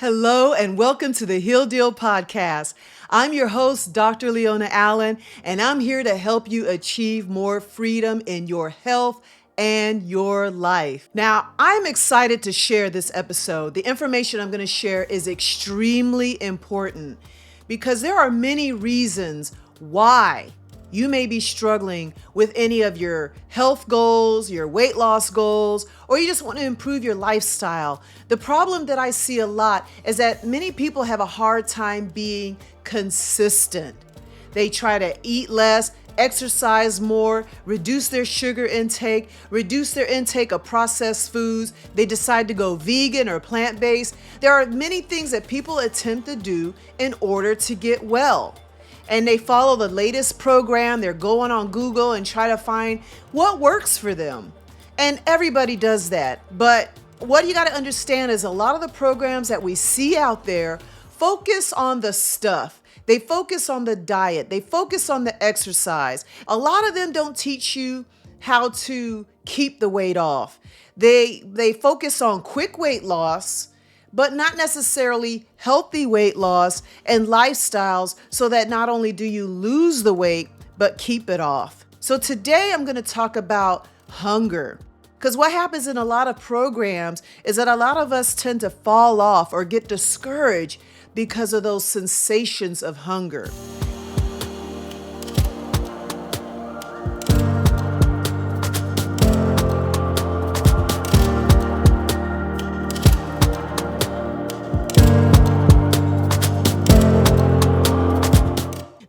Hello and welcome to the Heal Deal podcast. I'm your host, Dr. Leona Allen, and I'm here to help you achieve more freedom in your health and your life. Now, I'm excited to share this episode. The information I'm going to share is extremely important because there are many reasons why you may be struggling with any of your health goals, your weight loss goals, or you just want to improve your lifestyle. The problem that I see a lot is that many people have a hard time being consistent. They try to eat less, exercise more, reduce their sugar intake, reduce their intake of processed foods. They decide to go vegan or plant-based. There are many things that people attempt to do in order to get well. And they follow the latest program. They're going on Google and try to find what works for them. And everybody does that. But what you got to understand is a lot of the programs that we see out there focus on the stuff. They focus on the diet. They focus on the exercise. A lot of them don't teach you how to keep the weight off. They focus on quick weight loss, but not necessarily healthy weight loss and lifestyles so that not only do you lose the weight, but keep it off. So today I'm going to talk about hunger. Because what happens in a lot of programs is that a lot of us tend to fall off or get discouraged because of those sensations of hunger.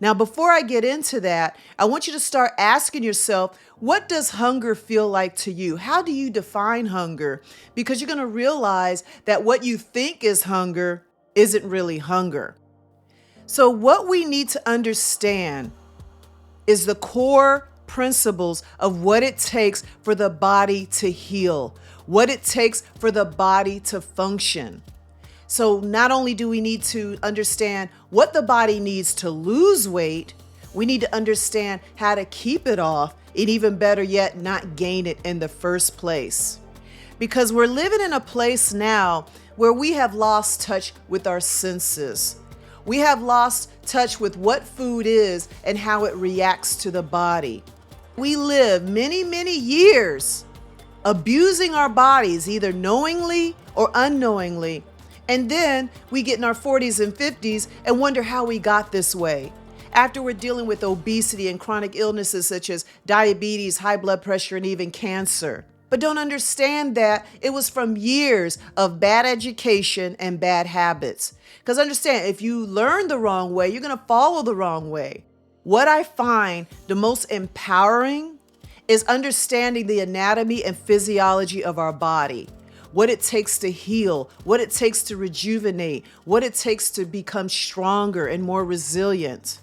Now, before I get into that, I want you to start asking yourself, what does hunger feel like to you? How do you define hunger? Because you're going to realize that what you think is hunger isn't really hunger. So what we need to understand is the core principles of what it takes for the body to heal, what it takes for the body to function. So not only do we need to understand what the body needs to lose weight, we need to understand how to keep it off, and even better yet, not gain it in the first place. Because we're living in a place now where we have lost touch with our senses. We have lost touch with what food is and how it reacts to the body. We live many, many years abusing our bodies, either knowingly or unknowingly. And then we get in our 40s and 50s and wonder how we got this way. After we're dealing with obesity and chronic illnesses such as diabetes, high blood pressure, and even cancer. But don't understand that it was from years of bad education and bad habits. Because understand, if you learn the wrong way, you're going to follow the wrong way. What I find the most empowering is understanding the anatomy and physiology of our body. What it takes to heal, what it takes to rejuvenate, what it takes to become stronger and more resilient.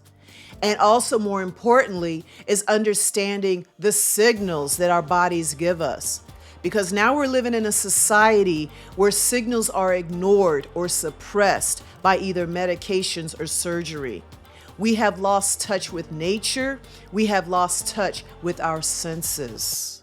And also, more importantly, is understanding the signals that our bodies give us. Because now we're living in a society where signals are ignored or suppressed by either medications or surgery. We have lost touch with nature. We have lost touch with our senses.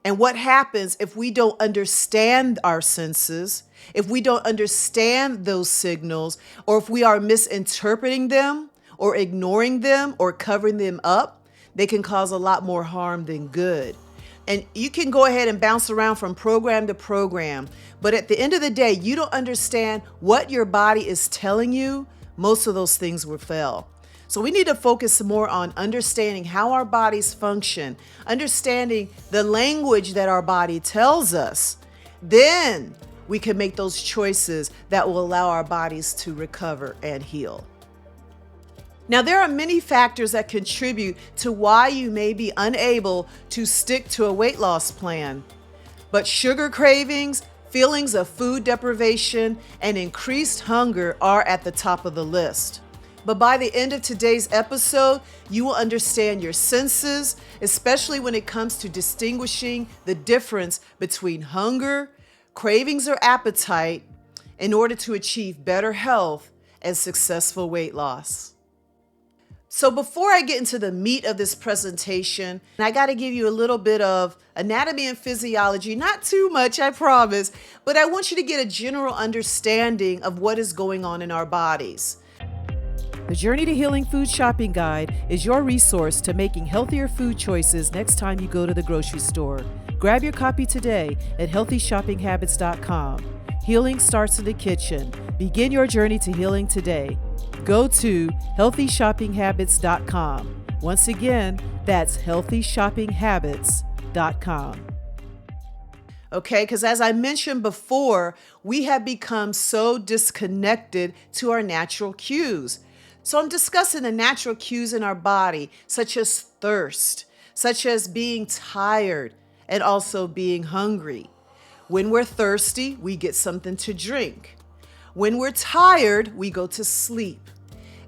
And what happens if we don't understand our senses, if we don't understand those signals, or if we are misinterpreting them or ignoring them or covering them up, they can cause a lot more harm than good. And you can go ahead and bounce around from program to program, but at the end of the day, you don't understand what your body is telling you, most of those things will fail. So we need to focus more on understanding how our bodies function, understanding the language that our body tells us. Then we can make those choices that will allow our bodies to recover and heal. Now, there are many factors that contribute to why you may be unable to stick to a weight loss plan. But sugar cravings, feelings of food deprivation, and increased hunger are at the top of the list. But by the end of today's episode, you will understand your senses, especially when it comes to distinguishing the difference between hunger, cravings, or appetite in order to achieve better health and successful weight loss. So before I get into the meat of this presentation, I got to give you a little bit of anatomy and physiology, not too much, I promise, but I want you to get a general understanding of what is going on in our bodies. The Journey to Healing Food Shopping Guide is your resource to making healthier food choices next time you go to the grocery store. Grab your copy today at healthyshoppinghabits.com. Healing starts in the kitchen. Begin your journey to healing today. Go to healthyshoppinghabits.com. Once again, that's healthyshoppinghabits.com. Okay, because as I mentioned before, we have become so disconnected to our natural cues. So I'm discussing the natural cues in our body, such as thirst, such as being tired, and also being hungry. When we're thirsty, we get something to drink. When we're tired, we go to sleep.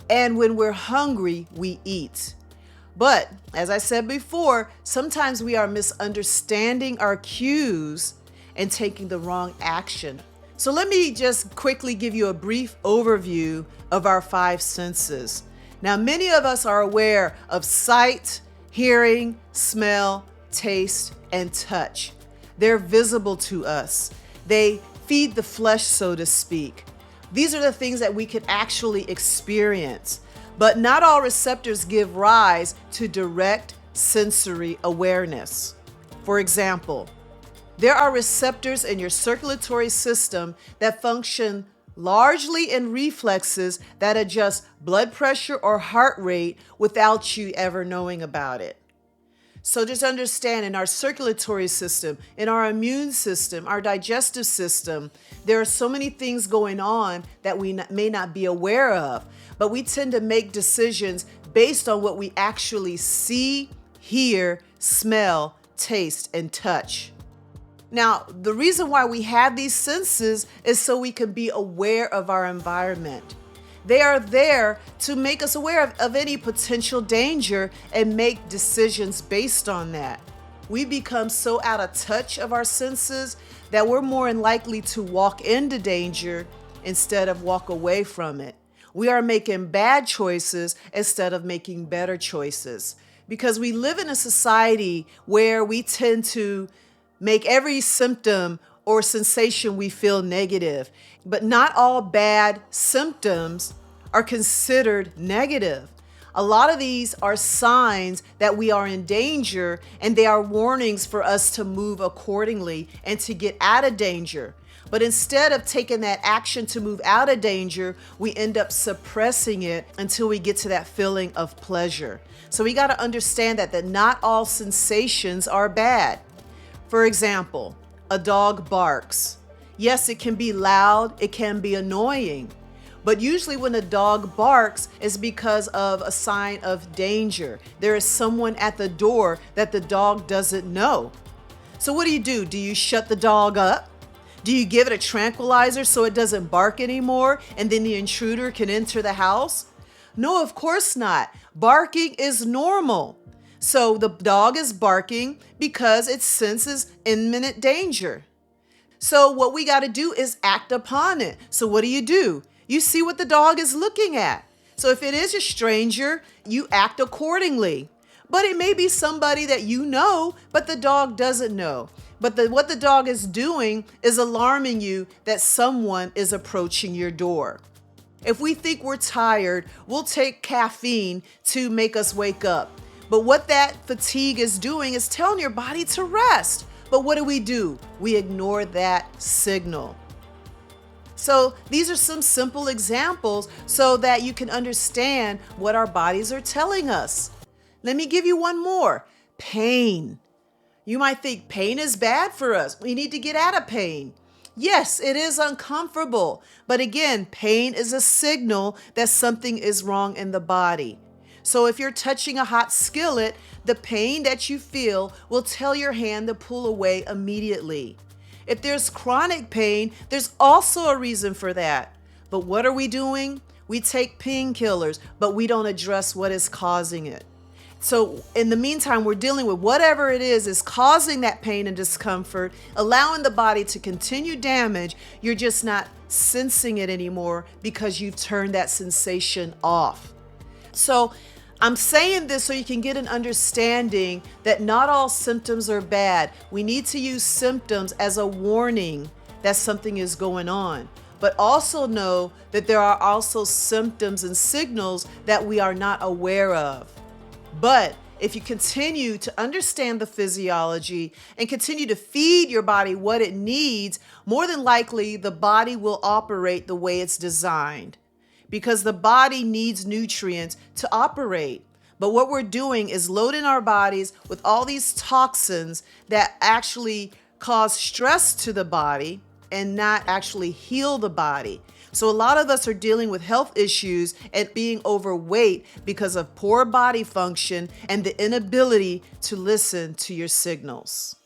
And when we're hungry, we eat. But as I said before, sometimes we are misunderstanding our cues and taking the wrong action. So let me just quickly give you a brief overview of our five senses. Now, many of us are aware of sight, hearing, smell, taste, and touch. They're visible to us. They feed the flesh, so to speak. These are the things that we can actually experience. But not all receptors give rise to direct sensory awareness. For example, there are receptors in your circulatory system that function largely in reflexes that adjust blood pressure or heart rate without you ever knowing about it. So just understand, in our circulatory system, in our immune system, our digestive system, there are so many things going on that we may not be aware of, but we tend to make decisions based on what we actually see, hear, smell, taste, and touch. Now, the reason why we have these senses is so we can be aware of our environment. They are there to make us aware of any potential danger and make decisions based on that. We become so out of touch of our senses that we're more likely to walk into danger instead of walk away from it. We are making bad choices instead of making better choices, because we live in a society where we tend to make every symptom or sensation we feel negative. But not all bad symptoms are considered negative. A lot of these are signs that we are in danger, and they are warnings for us to move accordingly and to get out of danger. But instead of taking that action to move out of danger, we end up suppressing it until we get to that feeling of pleasure. So we got to understand that not all sensations are bad. For example, a dog barks. Yes, it can be loud, it can be annoying, but usually when a dog barks, it's because of a sign of danger. There is someone at the door that the dog doesn't know. So what do? Do you shut the dog up? Do you give it a tranquilizer so it doesn't bark anymore and then the intruder can enter the house? No, of course not. Barking is normal. So the dog is barking because it senses imminent danger. So what we got to do is act upon it. So what do? You see what the dog is looking at. So if it is a stranger, you act accordingly. But it may be somebody that you know, but the dog doesn't know. But what the dog is doing is alarming you that someone is approaching your door. If we think we're tired, we'll take caffeine to make us wake up. But what that fatigue is doing is telling your body to rest. But what do? We ignore that signal. So these are some simple examples so that you can understand what our bodies are telling us. Let me give you one more. Pain. You might think pain is bad for us. We need to get out of pain. Yes, it is uncomfortable. But again, pain is a signal that something is wrong in the body. So if you're touching a hot skillet, the pain that you feel will tell your hand to pull away immediately. If there's chronic pain, there's also a reason for that. But what are we doing? We take painkillers, but we don't address what is causing it. So in the meantime, we're dealing with whatever it is causing that pain and discomfort, allowing the body to continue damage. You're just not sensing it anymore because you've turned that sensation off. So I'm saying this so you can get an understanding that not all symptoms are bad. We need to use symptoms as a warning that something is going on, but also know that there are also symptoms and signals that we are not aware of. But if you continue to understand the physiology and continue to feed your body what it needs, more than likely the body will operate the way it's designed, because the body needs nutrients to operate. But what we're doing is loading our bodies with all these toxins that actually cause stress to the body and not actually heal the body. So a lot of us are dealing with health issues and being overweight because of poor body function and the inability to listen to your signals.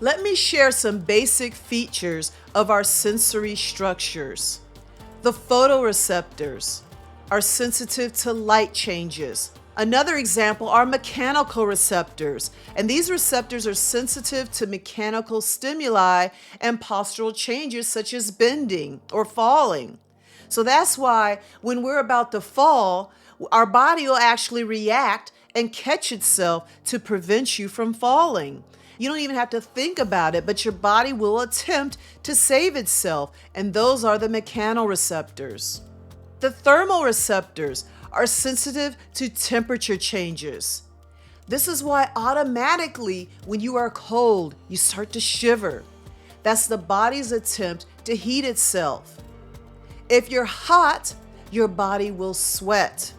Let me share some basic features of our sensory structures. The photoreceptors are sensitive to light changes. Another example are mechanical receptors, and these receptors are sensitive to mechanical stimuli and postural changes such as bending or falling. So that's why when we're about to fall, our body will actually react and catch itself to prevent you from falling. You don't even have to think about it, but your body will attempt to save itself, and those are the mechanoreceptors. The thermoreceptors are sensitive to temperature changes. This is why automatically when you are cold, you start to shiver. That's the body's attempt to heat itself. If you're hot, your body will sweat.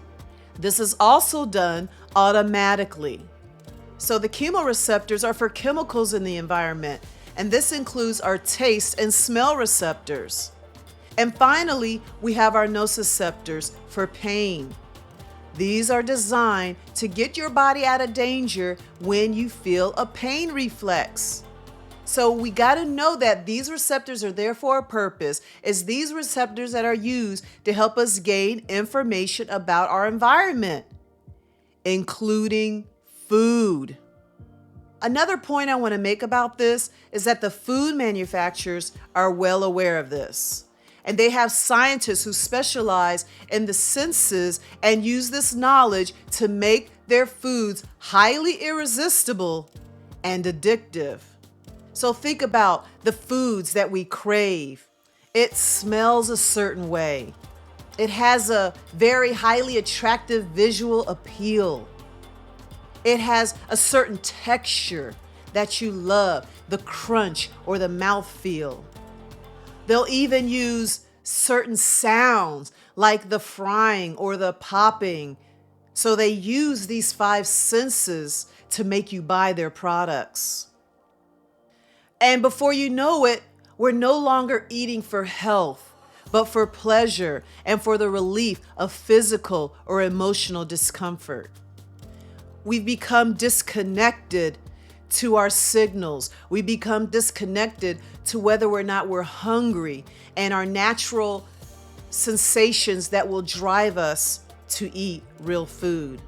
This is also done automatically. So the chemoreceptors are for chemicals in the environment, and this includes our taste and smell receptors. And finally, we have our nociceptors for pain. These are designed to get your body out of danger when you feel a pain reflex. So we got to know that these receptors are there for a purpose. It's these receptors that are used to help us gain information about our environment, including food. Another point I want to make about this is that the food manufacturers are well aware of this. And they have scientists who specialize in the senses and use this knowledge to make their foods highly irresistible and addictive. So think about the foods that we crave. It smells a certain way. It has a very highly attractive visual appeal. It has a certain texture that you love, the crunch or the mouthfeel. They'll even use certain sounds like the frying or the popping. So they use these 5 senses to make you buy their products. And before you know it, we're no longer eating for health, but for pleasure and for the relief of physical or emotional discomfort. We've become disconnected to our signals. We become disconnected to whether or not we're hungry and our natural sensations that will drive us to eat real food.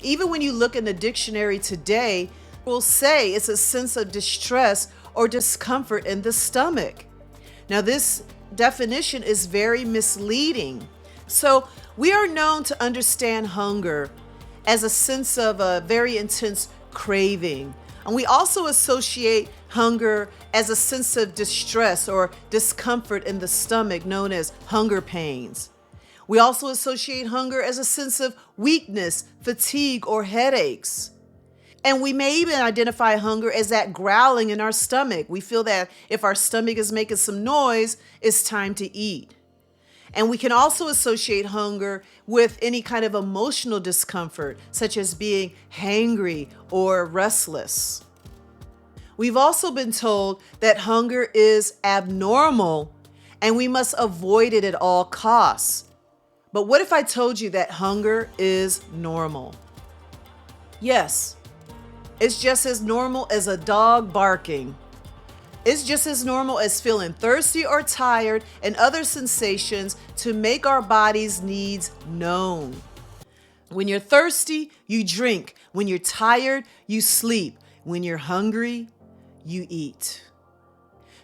Even when you look in the dictionary today, it will say it's a sense of distress or discomfort in the stomach. Now, this definition is very misleading. So we are known to understand hunger as a sense of a very intense craving. And we also associate hunger as a sense of distress or discomfort in the stomach, known as hunger pains. We also associate hunger as a sense of weakness, fatigue, or headaches. And we may even identify hunger as that growling in our stomach. We feel that if our stomach is making some noise, it's time to eat. And we can also associate hunger with any kind of emotional discomfort, such as being hangry or restless. We've also been told that hunger is abnormal and we must avoid it at all costs. But what if I told you that hunger is normal? Yes, it's just as normal as a dog barking. It's just as normal as feeling thirsty or tired and other sensations to make our body's needs known. When you're thirsty, you drink. When you're tired, you sleep. When you're hungry, you eat.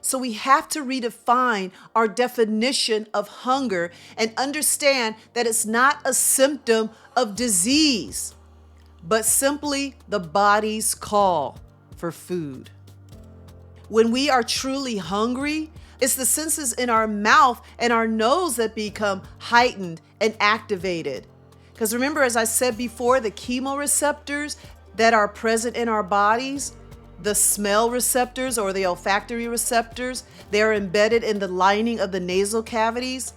So we have to redefine our definition of hunger and understand that it's not a symptom of disease, but simply the body's call for food. When we are truly hungry, it's the senses in our mouth and our nose that become heightened and activated. Because remember, as I said before, the chemoreceptors that are present in our bodies, the smell receptors or the olfactory receptors, they're embedded in the lining of the nasal cavities.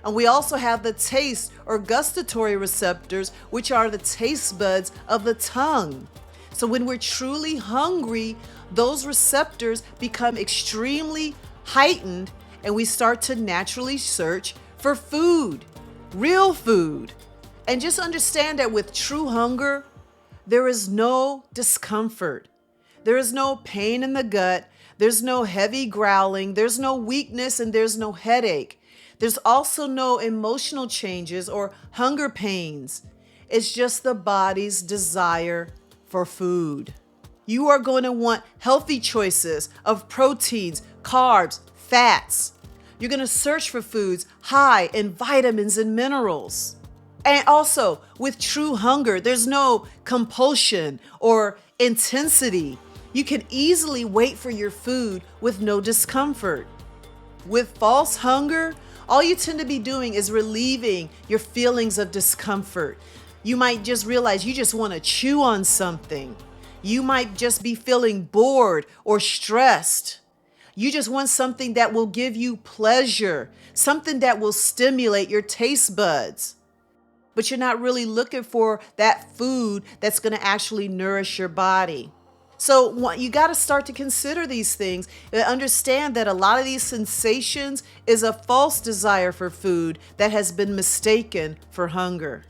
And we also have the taste or gustatory receptors, which are the taste buds of the tongue. So when we're truly hungry, those receptors become extremely heightened and we start to naturally search for food, real food. And just understand that with true hunger, there is no discomfort. There is no pain in the gut. There's no heavy growling. There's no weakness and there's no headache. There's also no emotional changes or hunger pains. It's just the body's desire for food. You are going to want healthy choices of proteins, carbs, fats. You're going to search for foods high in vitamins and minerals. And also, with true hunger, there's no compulsion or intensity. You can easily wait for your food with no discomfort. With false hunger, all you tend to be doing is relieving your feelings of discomfort. You might just realize you just want to chew on something. You might just be feeling bored or stressed. You just want something that will give you pleasure, something that will stimulate your taste buds. But you're not really looking for that food that's going to actually nourish your body. So you got to start to consider these things and understand that a lot of these sensations is a false desire for food that has been mistaken for hunger.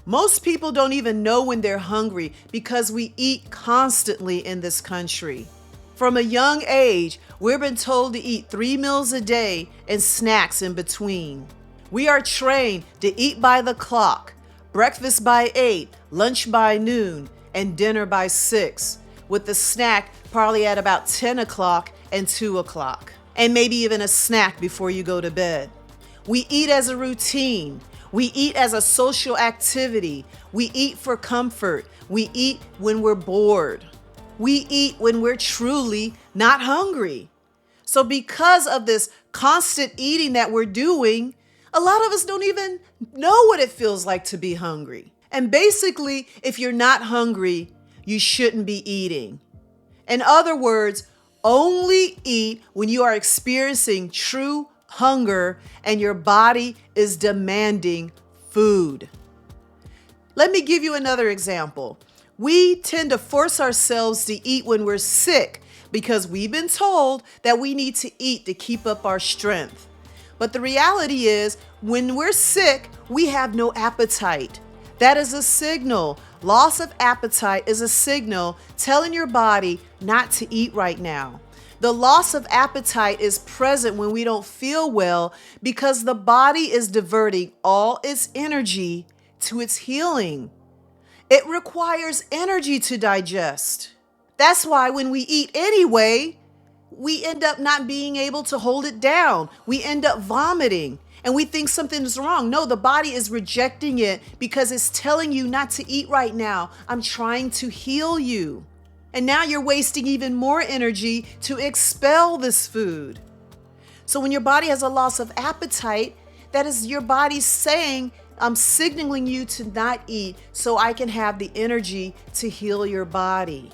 Most people don't even know when they're hungry because we eat constantly in this country. From a young age, we've been told to eat 3 meals a day and snacks in between. We are trained to eat by the clock, breakfast by 8, lunch by noon, and dinner by 6, with the snack probably at about 10 o'clock and 2 o'clock, and maybe even a snack before you go to bed. We eat as a routine. We eat as a social activity. We eat for comfort. We eat when we're bored. We eat when we're truly not hungry. So because of this constant eating that we're doing, a lot of us don't even know what it feels like to be hungry. And basically, if you're not hungry, you shouldn't be eating. In other words, only eat when you are experiencing true hunger and your body is demanding food. Let me give you another example. We tend to force ourselves to eat when we're sick because we've been told that we need to eat to keep up our strength. But the reality is, when we're sick, we have no appetite. That is a signal. Loss of appetite is a signal telling your body not to eat right now. The loss of appetite is present when we don't feel well because the body is diverting all its energy to its healing. It requires energy to digest. That's why when we eat anyway, we end up not being able to hold it down. We end up vomiting and we think something is wrong. No, the body is rejecting it because it's telling you not to eat right now. I'm trying to heal you. And now you're wasting even more energy to expel this food. So when your body has a loss of appetite, that is your body saying, I'm signaling you to not eat so I can have the energy to heal your body.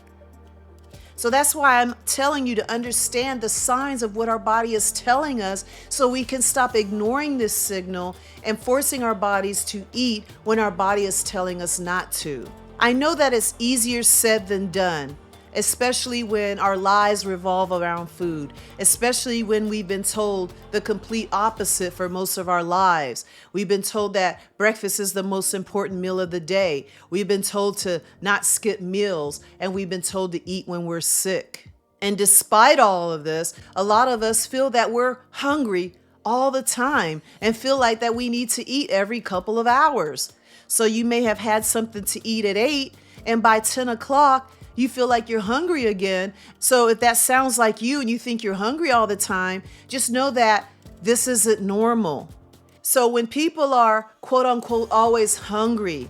So that's why I'm telling you to understand the signs of what our body is telling us so we can stop ignoring this signal and forcing our bodies to eat when our body is telling us not to. I know that it's easier said than done, especially when our lives revolve around food, especially when we've been told the complete opposite for most of our lives. We've been told that breakfast is the most important meal of the day. We've been told to not skip meals, and we've been told to eat when we're sick. And despite all of this, a lot of us feel that we're hungry all the time and feel like that we need to eat every couple of hours. So you may have had something to eat at 8, and by 10 o'clock, you feel like you're hungry again. So if that sounds like you and you think you're hungry all the time, just know that this isn't normal. So when people are quote unquote always hungry,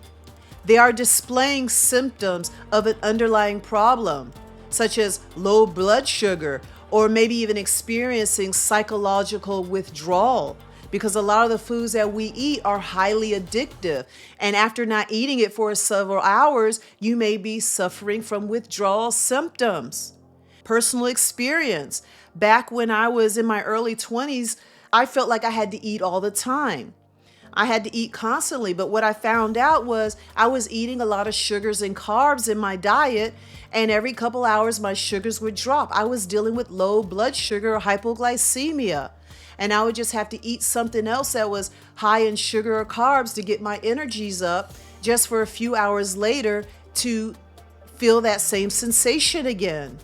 they are displaying symptoms of an underlying problem, such as low blood sugar, or maybe even experiencing psychological withdrawal, because a lot of the foods that we eat are highly addictive. And after not eating it for several hours, you may be suffering from withdrawal symptoms. Personal experience. Back when I was in my early 20s, I felt like I had to eat all the time. I had to eat constantly, but what I found out was I was eating a lot of sugars and carbs in my diet, and every couple hours my sugars would drop. I was dealing with low blood sugar or hypoglycemia, and I would just have to eat something else that was high in sugar or carbs to get my energies up, just for a few hours later to feel that same sensation again.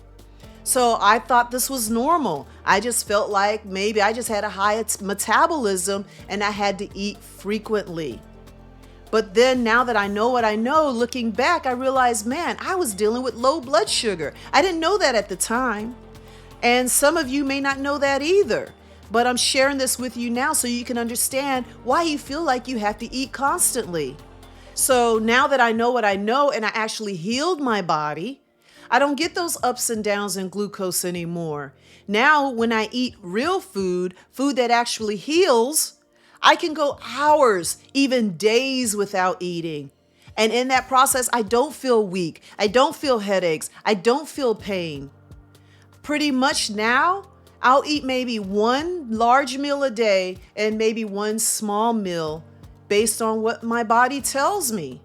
So I thought this was normal. I just felt like maybe I just had a high metabolism and I had to eat frequently. But then now that I know what I know, looking back, I realized, man, I was dealing with low blood sugar. I didn't know that at the time. And some of you may not know that either. But I'm sharing this with you now so you can understand why you feel like you have to eat constantly. So now that I know what I know and I actually healed my body, I don't get those ups and downs in glucose anymore. Now, when I eat real food, food that actually heals, I can go hours, even days without eating. And in that process, I don't feel weak. I don't feel headaches. I don't feel pain. Pretty much now, I'll eat maybe one large meal a day and maybe one small meal based on what my body tells me.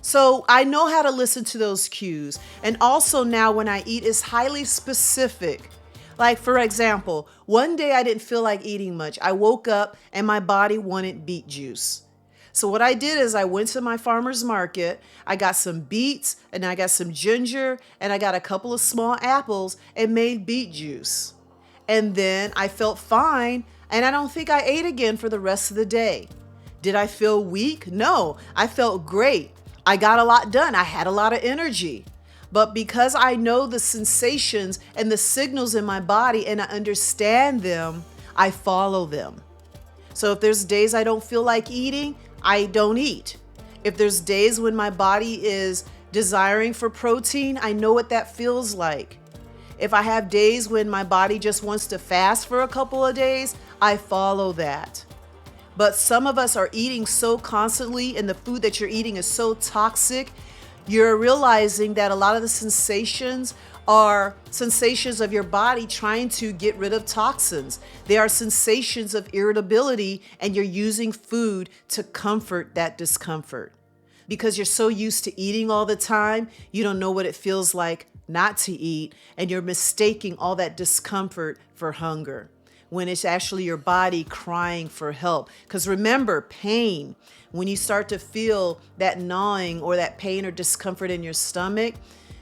So I know how to listen to those cues. And also now when I eat, it's highly specific. Like, for example, one day I didn't feel like eating much. I woke up and my body wanted beet juice. So what I did is I went to my farmer's market, I got some beets and I got some ginger and I got a couple of small apples and made beet juice. And then I felt fine and I don't think I ate again for the rest of the day. Did I feel weak? No, I felt great. I got a lot done. I had a lot of energy. But because I know the sensations and the signals in my body and I understand them, I follow them. So if there's days I don't feel like eating, I don't eat. If there's days when my body is desiring for protein, I know what that feels like. If I have days when my body just wants to fast for a couple of days, I follow that. But some of us are eating so constantly and the food that you're eating is so toxic, you're realizing that a lot of the sensations are sensations of your body trying to get rid of toxins. They are sensations of irritability and you're using food to comfort that discomfort. Because you're so used to eating all the time, you don't know what it feels like not to eat and you're mistaking all that discomfort for hunger, when it's actually your body crying for help. Because remember, pain, when you start to feel that gnawing or that pain or discomfort in your stomach,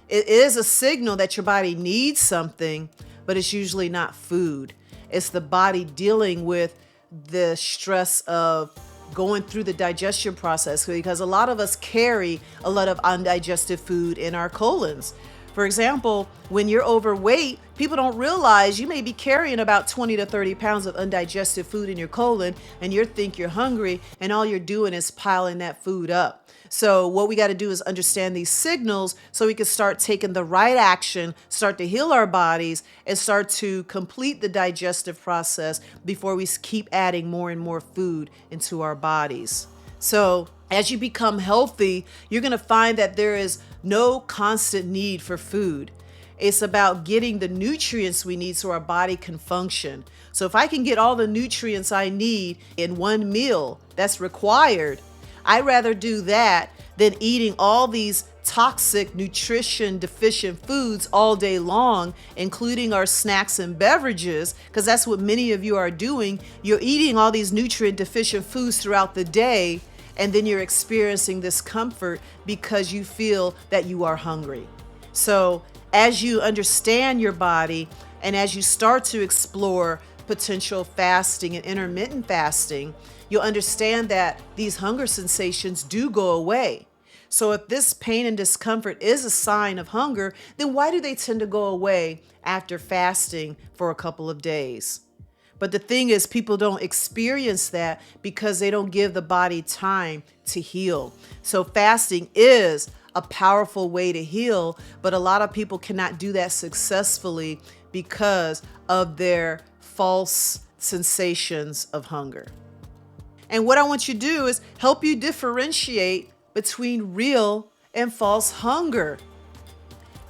it is a signal that your body needs something, but it's usually not food. It's the body dealing with the stress of going through the digestion process, because a lot of us carry a lot of undigested food in our colons. For example, when you're overweight, people don't realize you may be carrying about 20 to 30 pounds of undigested food in your colon and you think you're hungry and all you're doing is piling that food up. So what we got to do is understand these signals so we can start taking the right action, start to heal our bodies and start to complete the digestive process before we keep adding more and more food into our bodies. So as you become healthy, you're going to find that there is no constant need for food. It's about getting the nutrients we need so our body can function. So if I can get all the nutrients I need in one meal that's required, I'd rather do that than eating all these toxic, nutrition deficient foods all day long, including our snacks and beverages, because that's what many of you are doing. You're eating all these nutrient deficient foods throughout the day, and then you're experiencing discomfort because you feel that you are hungry. So as you understand your body and as you start to explore potential fasting and intermittent fasting, you'll understand that these hunger sensations do go away. So if this pain and discomfort is a sign of hunger, then why do they tend to go away after fasting for a couple of days? But the thing is, people don't experience that because they don't give the body time to heal. So fasting is a powerful way to heal, but a lot of people cannot do that successfully because of their false sensations of hunger. And what I want you to do is help you differentiate between real and false hunger.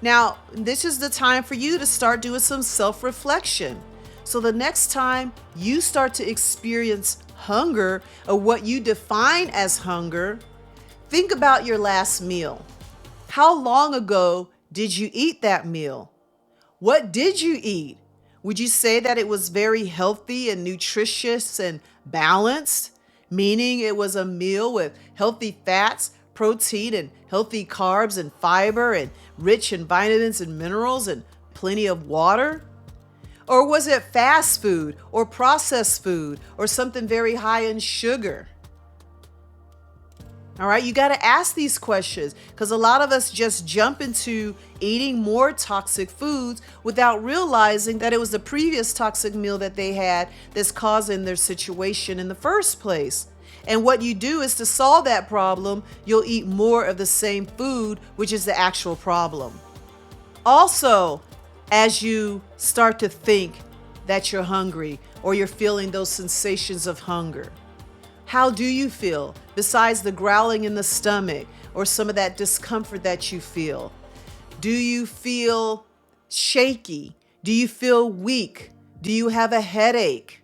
Now, this is the time for you to start doing some self-reflection. So the next time you start to experience hunger, or what you define as hunger, think about your last meal. How long ago did you eat that meal? What did you eat? Would you say that it was very healthy and nutritious and balanced? Meaning it was a meal with healthy fats, protein, and healthy carbs and fiber, and rich in vitamins and minerals, and plenty of water? Or was it fast food or processed food or something very high in sugar? All right, you got to ask these questions, because a lot of us just jump into eating more toxic foods without realizing that it was the previous toxic meal that they had that's causing their situation in the first place. And what you do is, to solve that problem, you'll eat more of the same food, which is the actual problem. Also, as you start to think that you're hungry or you're feeling those sensations of hunger, how do you feel besides the growling in the stomach or some of that discomfort that you feel? Do you feel shaky? Do you feel weak? Do you have a headache?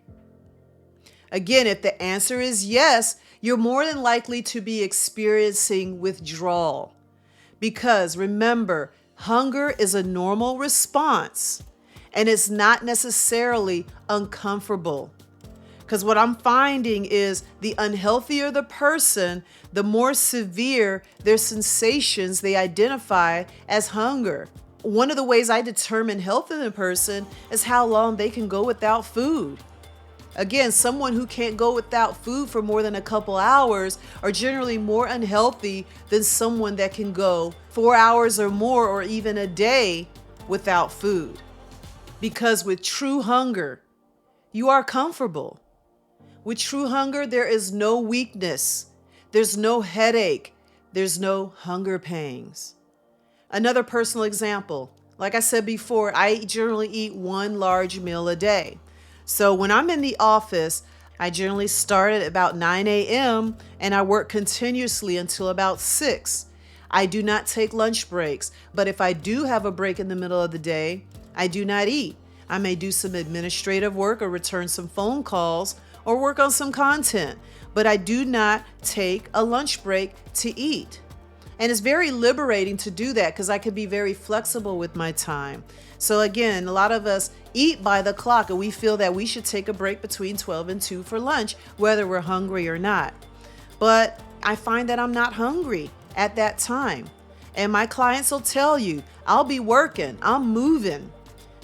Again, if the answer is yes, you're more than likely to be experiencing withdrawal. Because remember, hunger is a normal response, and it's not necessarily uncomfortable. Because what I'm finding is, the unhealthier the person, the more severe their sensations they identify as hunger. One of the ways I determine health in a person is how long they can go without food. Again, someone who can't go without food for more than a couple hours are generally more unhealthy than someone that can go 4 hours or more, or even a day without food. Because with true hunger, you are comfortable. With true hunger, there is no weakness. There's no headache. There's no hunger pangs. Another personal example, like I said before, I generally eat one large meal a day. So when I'm in the office, I generally start at about 9 a.m. and I work continuously until about 6. I do not take lunch breaks, but if I do have a break in the middle of the day, I do not eat. I may do some administrative work or return some phone calls or work on some content, but I do not take a lunch break to eat. And it's very liberating to do that, because I can be very flexible with my time. So again, a lot of us eat by the clock, and we feel that we should take a break between 12 and 2 for lunch, whether we're hungry or not. But I find that I'm not hungry at that time. And my clients will tell you, I'll be working, I'm moving,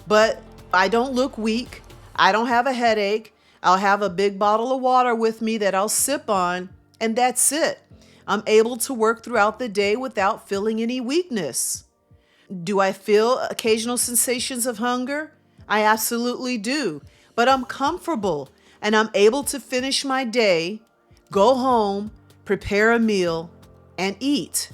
but I don't look weak. I don't have a headache. I'll have a big bottle of water with me that I'll sip on, and that's it. I'm able to work throughout the day without feeling any weakness. Do I feel occasional sensations of hunger? I absolutely do, but I'm comfortable and I'm able to finish my day, go home, prepare a meal, and eat.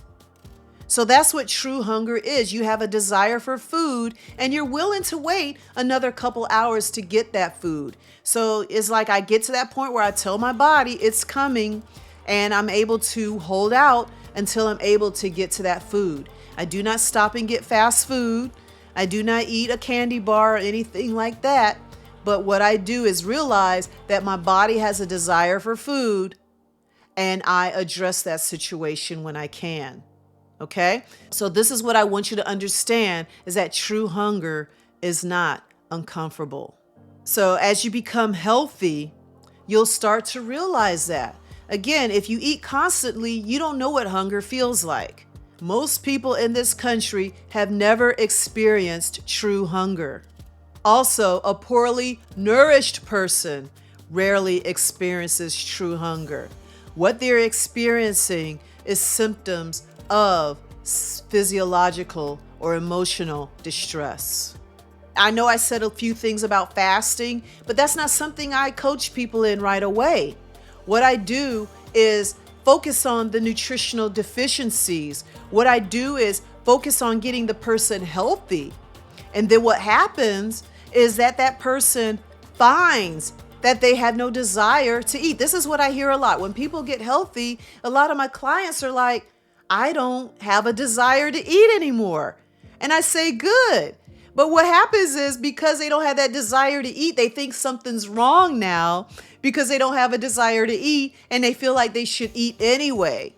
So that's what true hunger is. You have a desire for food and you're willing to wait another couple hours to get that food. So it's like I get to that point where I tell my body it's coming, and I'm able to hold out until I'm able to get to that food. I do not stop and get fast food. I do not eat a candy bar or anything like that. But what I do is realize that my body has a desire for food, and I address that situation when I can. Okay? So this is what I want you to understand, is that true hunger is not uncomfortable. So as you become healthy, you'll start to realize that. Again, if you eat constantly, you don't know what hunger feels like. Most people in this country have never experienced true hunger. Also, a poorly nourished person rarely experiences true hunger. What they're experiencing is symptoms of physiological or emotional distress. I know I said a few things about fasting, but that's not something I coach people in right away. What I do is focus on the nutritional deficiencies. What I do is focus on getting the person healthy. And then what happens is that that person finds that they have no desire to eat. This is what I hear a lot. When people get healthy, a lot of my clients are like, I don't have a desire to eat anymore. And I say, good. But what happens is because they don't have that desire to eat, they think something's wrong now because they don't have a desire to eat and they feel like they should eat anyway.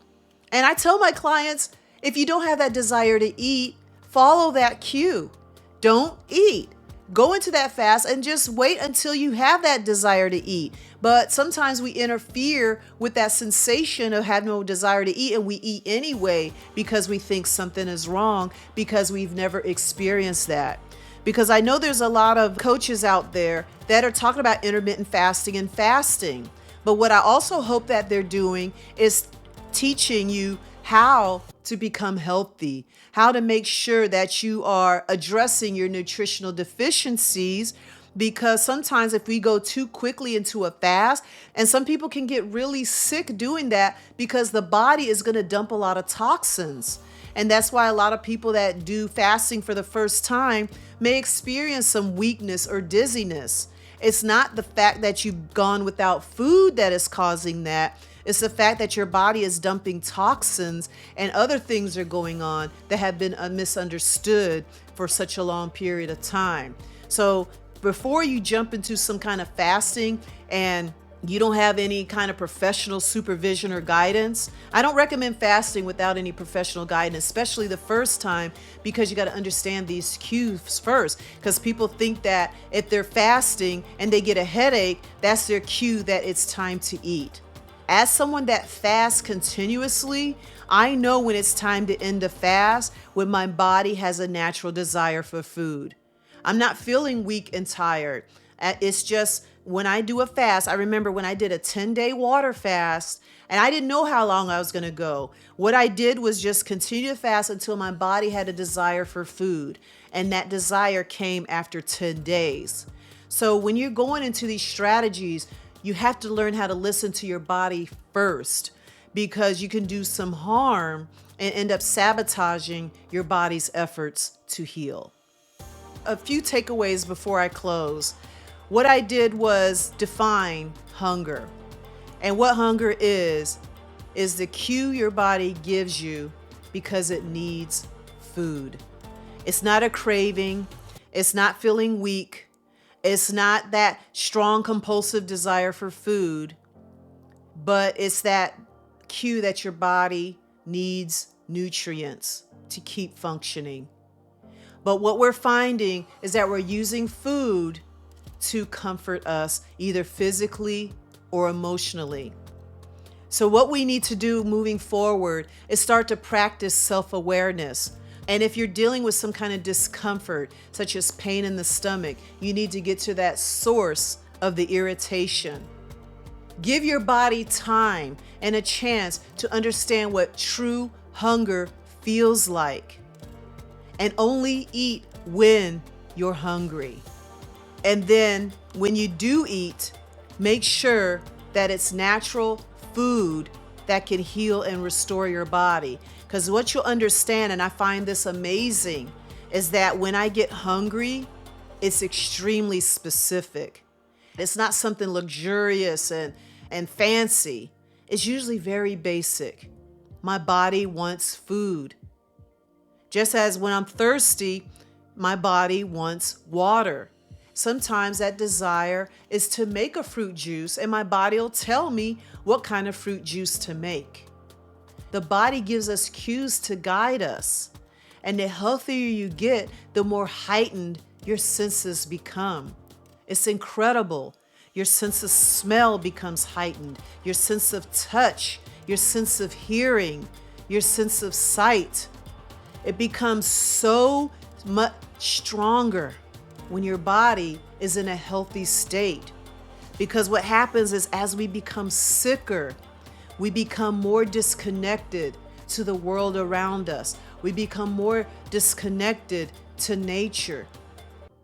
And I tell my clients, if you don't have that desire to eat, follow that cue. Don't eat. Go into that fast and just wait until you have that desire to eat. But sometimes we interfere with that sensation of having no desire to eat and we eat anyway because we think something is wrong because we've never experienced that. Because I know there's a lot of coaches out there that are talking about intermittent fasting and fasting. But what I also hope that they're doing is teaching you how to become healthy, how to make sure that you are addressing your nutritional deficiencies. Because sometimes if we go too quickly into a fast, and some people can get really sick doing that because the body is going to dump a lot of toxins. And that's why a lot of people that do fasting for the first time may experience some weakness or dizziness. It's not the fact that you've gone without food that is causing that. It's the fact that your body is dumping toxins and other things are going on that have been misunderstood for such a long period of time. So before you jump into some kind of fasting and you don't have any kind of professional supervision or guidance, I don't recommend fasting without any professional guidance, especially the first time, because you got to understand these cues first. Because people think that if they're fasting and they get a headache, that's their cue that it's time to eat. As someone that fasts continuously, I know when it's time to end a fast, when my body has a natural desire for food. I'm not feeling weak and tired. It's just when I do a fast, I remember when I did a 10-day water fast and I didn't know how long I was going to go. What I did was just continue to fast until my body had a desire for food. And that desire came after 10 days. So when you're going into these strategies, you have to learn how to listen to your body first, because you can do some harm and end up sabotaging your body's efforts to heal. A few takeaways before I close. What I did was define hunger. And what hunger is the cue your body gives you because it needs food. It's not a craving. It's not feeling weak. It's not that strong compulsive desire for food, but it's that cue that your body needs nutrients to keep functioning. But what we're finding is that we're using food to comfort us, either physically or emotionally. So what we need to do moving forward is start to practice self-awareness. And if you're dealing with some kind of discomfort, such as pain in the stomach, you need to get to that source of the irritation. Give your body time and a chance to understand what true hunger feels like. And only eat when you're hungry. And then when you do eat, make sure that it's natural food that can heal and restore your body. Because what you'll understand, and I find this amazing, is that when I get hungry, it's extremely specific. It's not something luxurious and fancy. It's usually very basic. My body wants food. Just as when I'm thirsty, my body wants water. Sometimes that desire is to make a fruit juice, and my body will tell me what kind of fruit juice to make. The body gives us cues to guide us. And the healthier you get, the more heightened your senses become. It's incredible. Your sense of smell becomes heightened. Your sense of touch, your sense of hearing, your sense of sight. It becomes so much stronger when your body is in a healthy state. Because what happens is as we become sicker, we become more disconnected to the world around us. We become more disconnected to nature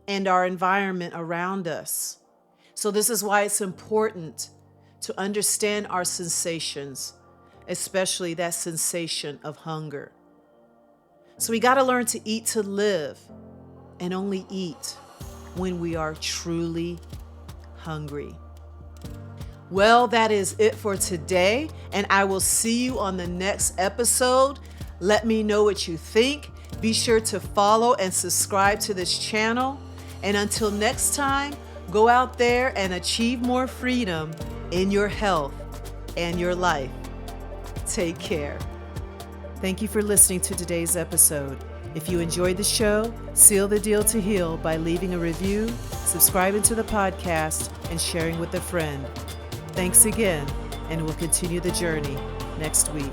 and our environment around us. So this is why it's important to understand our sensations, especially that sensation of hunger. So we got to learn to eat to live and only eat when we are truly hungry. Well, that is it for today, and I will see you on the next episode. Let me know what you think. Be sure to follow and subscribe to this channel. And until next time, go out there and achieve more freedom in your health and your life. Take care. Thank you for listening to today's episode. If you enjoyed the show, seal the deal to heal by leaving a review, subscribing to the podcast, and sharing with a friend. Thanks again, and we'll continue the journey next week.